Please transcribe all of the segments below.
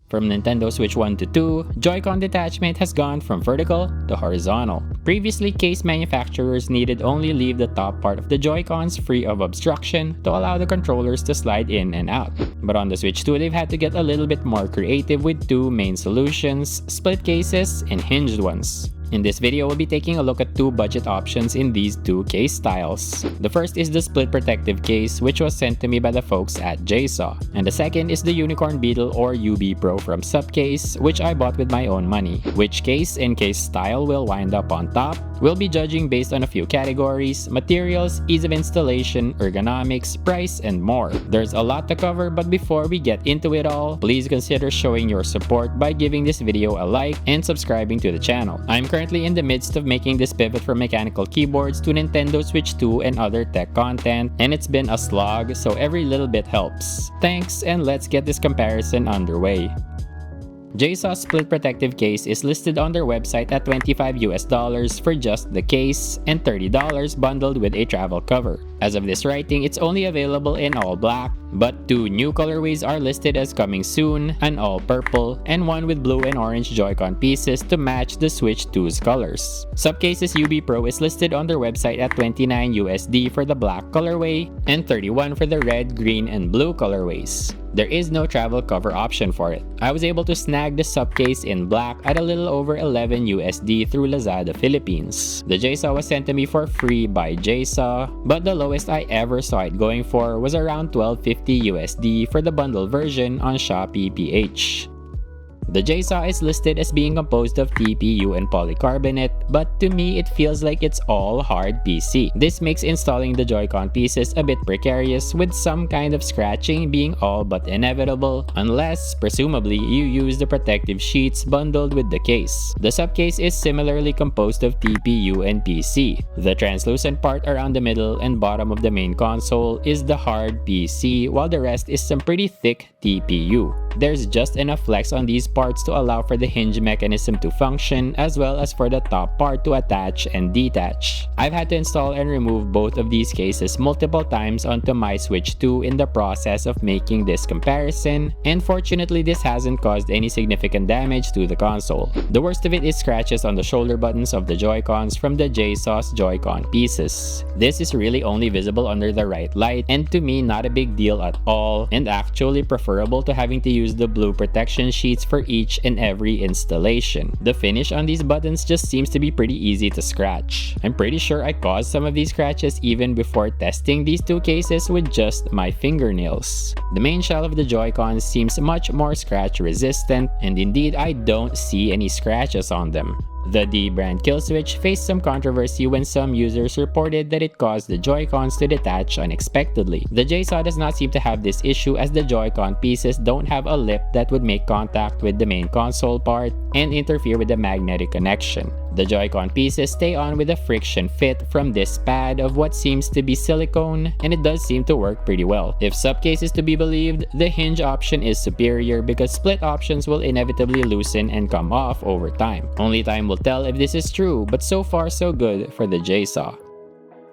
From Nintendo Switch 1 to 2, Joy-Con detachment has gone from vertical to horizontal. Previously, case manufacturers needed only leave the top part of the Joy-Cons free of obstruction to allow the controllers to slide in and out. But on the Switch 2, they've had to get a little bit more creative with two main solutions: split cases and hinged ones. In this video, we'll be taking a look at two budget options in these two case styles. The first is the split protective case, which was sent to me by the folks at Jsaux. And the second is the Unicorn Beetle or UB Pro from Supcase, which I bought with my own money. Which case and case style will wind up on top? We'll be judging based on a few categories: materials, ease of installation, ergonomics, price, and more. There's a lot to cover, but before we get into it all, please consider showing your support by giving this video a like and subscribing to the channel. I'm currently in the midst of making this pivot from mechanical keyboards to Nintendo Switch 2 and other tech content, and it's been a slog, so every little bit helps. Thanks, and let's get this comparison underway. Jsaux split protective case is listed on their website at $25 for just the case and $30 bundled with a travel cover. As of this writing, it's only available in all black, but two new colorways are listed as coming soon: an all purple and one with blue and orange Joy-Con pieces to match the Switch 2's colors. Supcase's UB Pro is listed on their website at $29 for the black colorway and $31 for the red, green, and blue colorways. There is no travel cover option for it. I was able to snag the Supcase in black at a little over $11 through Lazada Philippines. The Jsaux was sent to me for free by Jsaux, but the lowest I ever saw it going for was around $12.50 for the bundle version on Shopee PH. The Jsaux is listed as being composed of TPU and polycarbonate, but to me it feels like it's all hard PC. This makes installing the Joy-Con pieces a bit precarious, with some kind of scratching being all but inevitable, unless, presumably, you use the protective sheets bundled with the case. The Supcase is similarly composed of TPU and PC. The translucent part around the middle and bottom of the main console is the hard PC, while the rest is some pretty thick TPU. There's just enough flex on these parts to allow for the hinge mechanism to function, as well as for the top part to attach and detach. I've had to install and remove both of these cases multiple times onto my Switch 2 in the process of making this comparison, and fortunately this hasn't caused any significant damage to the console. The worst of it is scratches on the shoulder buttons of the Joy-Cons from the Jsaux Joy-Con pieces. This is really only visible under the right light, and to me not a big deal at all, and actually preferable to having to use the blue protection sheets for each and every installation. The finish on these buttons just seems to be pretty easy to scratch. I'm pretty sure I caused some of these scratches even before testing these two cases with just my fingernails. The main shell of the Joy-Cons seems much more scratch resistant, and indeed I don't see any scratches on them. The D-brand kill switch faced some controversy when some users reported that it caused the Joy-Cons to detach unexpectedly. The Jsaux does not seem to have this issue, as the Joy-Con pieces don't have a lip that would make contact with the main console part and interfere with the magnetic connection. The Joy-Con pieces stay on with a friction fit from this pad of what seems to be silicone, and it does seem to work pretty well. If Supcase is to be believed, the hinge option is superior because split options will inevitably loosen and come off over time. Only time will tell if this is true, but so far so good for the Jsaux.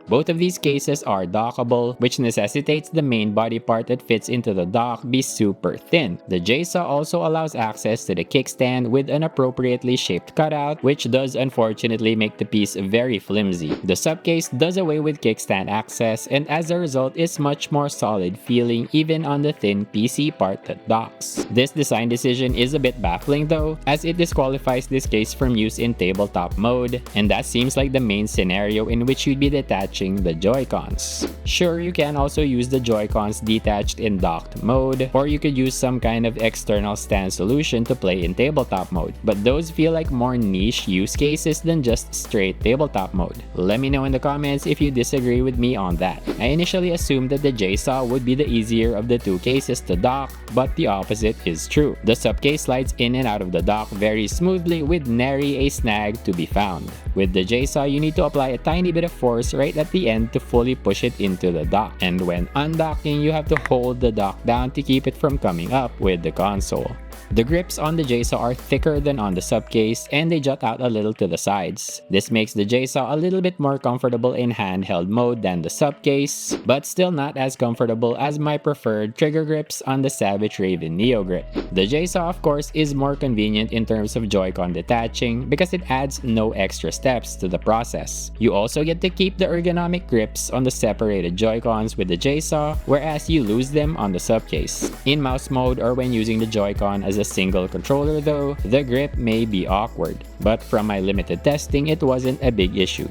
Both of these cases are dockable, which necessitates the main body part that fits into the dock be super thin. The Jsaux also allows access to the kickstand with an appropriately shaped cutout, which does unfortunately make the piece very flimsy. The Supcase does away with kickstand access, and as a result is much more solid feeling even on the thin PC part that docks. This design decision is a bit baffling though, as it disqualifies this case from use in tabletop mode, and that seems like the main scenario in which you'd be detached the Joy-Cons. Sure, you can also use the Joy-Cons detached in docked mode, or you could use some kind of external stand solution to play in tabletop mode, but those feel like more niche use cases than just straight tabletop mode. Let me know in the comments if you disagree with me on that. I initially assumed that the Jsaux would be the easier of the two cases to dock, but the opposite is true. The Supcase slides in and out of the dock very smoothly with nary a snag to be found. With the Jsaux, you need to apply a tiny bit of force right at the end to fully push it into the dock, and when undocking, you have to hold the dock down to keep it from coming up with the console. The grips on the Jsaux are thicker than on the Supcase and they jut out a little to the sides. This makes the Jsaux a little bit more comfortable in handheld mode than the Supcase, but still not as comfortable as my preferred trigger grips on the Savage Raven Neo Grip. The Jsaux, of course, is more convenient in terms of Joy-Con detaching because it adds no extra steps to the process. You also get to keep the ergonomic grips on the separated Joy-Cons with the Jsaux, whereas you lose them on the Supcase. In mouse mode or when using the Joy-Con as a single controller though, the grip may be awkward, but from my limited testing it wasn't a big issue.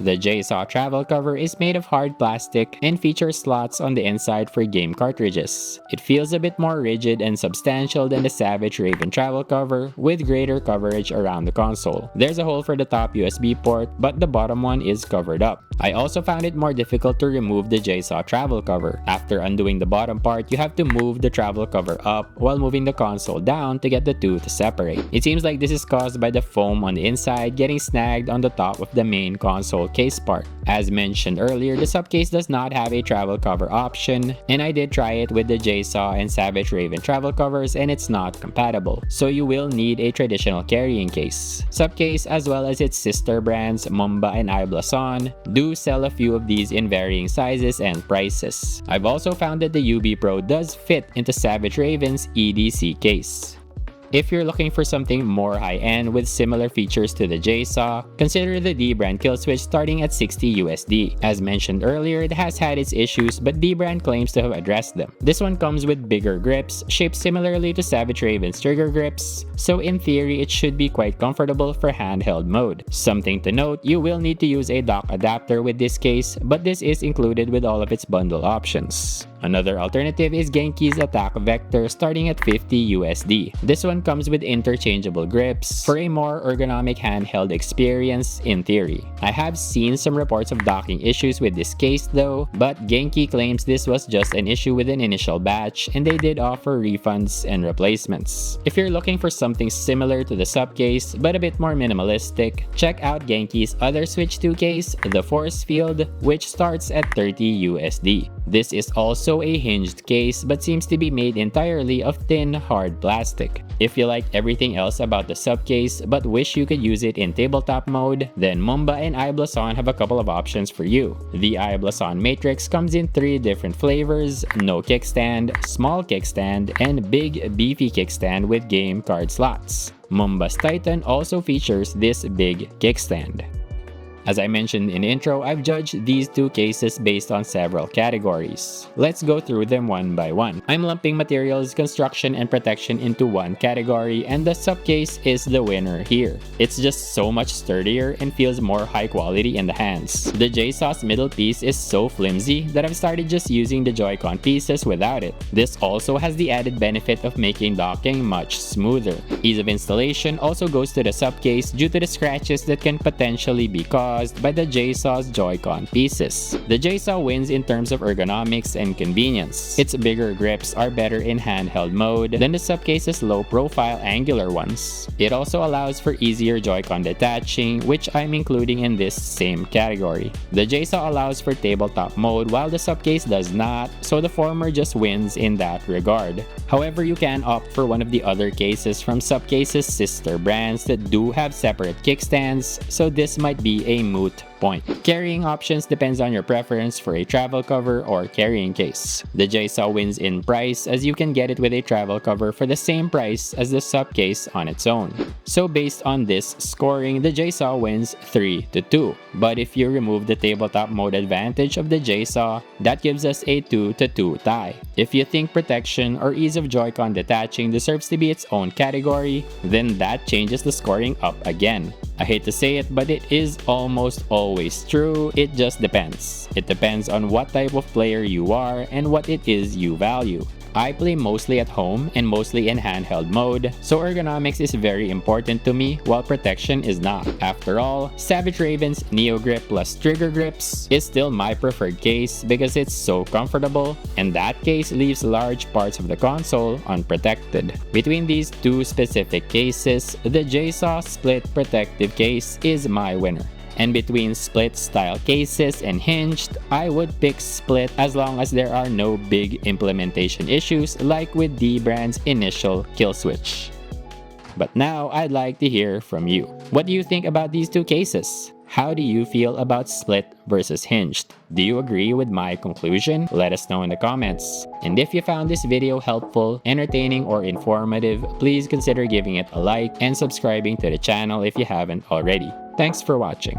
The Jsaux travel cover is made of hard plastic and features slots on the inside for game cartridges. It feels a bit more rigid and substantial than the Savage Raven travel cover, with greater coverage around the console. There's a hole for the top USB port, but the bottom one is covered up. I also found it more difficult to remove the Jsaux travel cover. After undoing the bottom part, you have to move the travel cover up while moving the console down to get the two to separate. It seems like this is caused by the foam on the inside getting snagged on the top of the main console case part. As mentioned earlier, the Supcase does not have a travel cover option, and I did try it with the Jsaux and Savage Raven travel covers and it's not compatible, so you will need a traditional carrying case. Supcase, as well as its sister brands Mumba and iBlason, do sell a few of these in varying sizes and prices. I've also found that the UB Pro does fit into Savage Raven's EDC case. If you're looking for something more high-end with similar features to the Jsaux, consider the D-Brand kill switch starting at $60 USD. As mentioned earlier, it has had its issues, but D-Brand claims to have addressed them. This one comes with bigger grips, shaped similarly to Savage Raven's trigger grips, so in theory it should be quite comfortable for handheld mode. Something to note, you will need to use a dock adapter with this case, but this is included with all of its bundle options. Another alternative is Genki's Attack Vector starting at $50 USD. This one comes with interchangeable grips for a more ergonomic handheld experience in theory. I have seen some reports of docking issues with this case though, but Genki claims this was just an issue with an initial batch and they did offer refunds and replacements. If you're looking for something similar to the Supcase but a bit more minimalistic, check out Genki's other Switch 2 case, the Force Field, which starts at $30 USD. This is also a hinged case but seems to be made entirely of thin, hard plastic. If you like everything else about the Supcase but wish you could use it in tabletop mode, then Mumba and iBlason have a couple of options for you. The iBlason Matrix comes in 3 different flavors: no kickstand, small kickstand, and big beefy kickstand with game card slots. Mumba's Titan also features this big kickstand. As I mentioned in the intro, I've judged these two cases based on several categories. Let's go through them one by one. I'm lumping materials, construction, and protection into one category, and the Supcase is the winner here. It's just so much sturdier and feels more high quality in the hands. The Jsaux's middle piece is so flimsy that I've started just using the Joy-Con pieces without it. This also has the added benefit of making docking much smoother. Ease of installation also goes to the Supcase due to the scratches that can potentially be caused by the Jsaux's Joy-Con pieces. The Jsaux wins in terms of ergonomics and convenience. Its bigger grips are better in handheld mode than the Supcase's low-profile angular ones. It also allows for easier Joy-Con detaching, which I'm including in this same category. The Jsaux allows for tabletop mode while the Supcase does not, so the former just wins in that regard. However, you can opt for one of the other cases from Supcase's sister brands that do have separate kickstands, so this might be a moot point. Carrying options depends on your preference for a travel cover or carrying case. The Jsaux wins in price as you can get it with a travel cover for the same price as the Supcase on its own. So based on this scoring, the Jsaux wins 3-2. But if you remove the tabletop mode advantage of the Jsaux, that gives us a 2-2 tie. If you think protection or ease of Joy-Con detaching deserves to be its own category, then that changes the scoring up again. I hate to say it, but it is almost always true. It just depends. It depends on what type of player you are and what it is you value. I play mostly at home and mostly in handheld mode, so ergonomics is very important to me while protection is not. After all, Savage Raven's Neo Grip plus trigger grips is still my preferred case because it's so comfortable, and that case leaves large parts of the console unprotected. Between these two specific cases, the Jsaux split protective case is my winner. And between split style cases and hinged, I would pick split as long as there are no big implementation issues like with the brand's initial kill switch. But now I'd like to hear from you. What do you think about these two cases? How do you feel about split versus hinged? Do you agree with my conclusion? Let us know in the comments. And if you found this video helpful, entertaining, or informative, please consider giving it a like and subscribing to the channel if you haven't already. Thanks for watching.